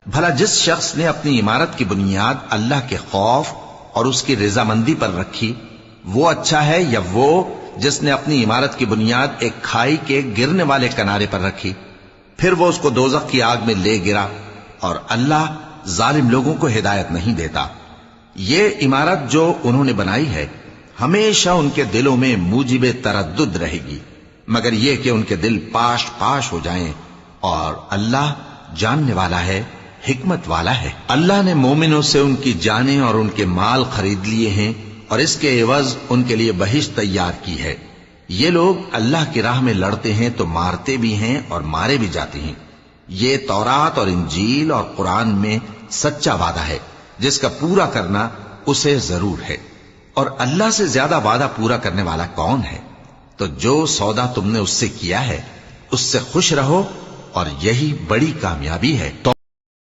بھلا جس شخص نے اپنی عمارت کی بنیاد اللہ کے خوف اور اس کی رضامندی پر رکھی وہ اچھا ہے، یا وہ جس نے اپنی عمارت کی بنیاد ایک کھائی کے گرنے والے کنارے پر رکھی، پھر وہ اس کو دوزخ کی آگ میں لے گرا؟ اور اللہ ظالم لوگوں کو ہدایت نہیں دیتا۔ یہ عمارت جو انہوں نے بنائی ہے ہمیشہ ان کے دلوں میں موجب تردد رہے گی، مگر یہ کہ ان کے دل پاش پاش ہو جائیں، اور اللہ جاننے والا ہے، حکمت والا ہے۔ اللہ نے مومنوں سے ان کی جانیں اور ان کے مال خرید لیے ہیں، اور اس کے عوض ان کے لیے بہشت تیار کی ہے۔ یہ لوگ اللہ کی راہ میں لڑتے ہیں تو مارتے بھی ہیں اور مارے بھی جاتے ہیں۔ یہ تورات اور انجیل اور قرآن میں سچا وعدہ ہے جس کا پورا کرنا اسے ضرور ہے، اور اللہ سے زیادہ وعدہ پورا کرنے والا کون ہے؟ تو جو سودا تم نے اس سے کیا ہے اس سے خوش رہو، اور یہی بڑی کامیابی ہے۔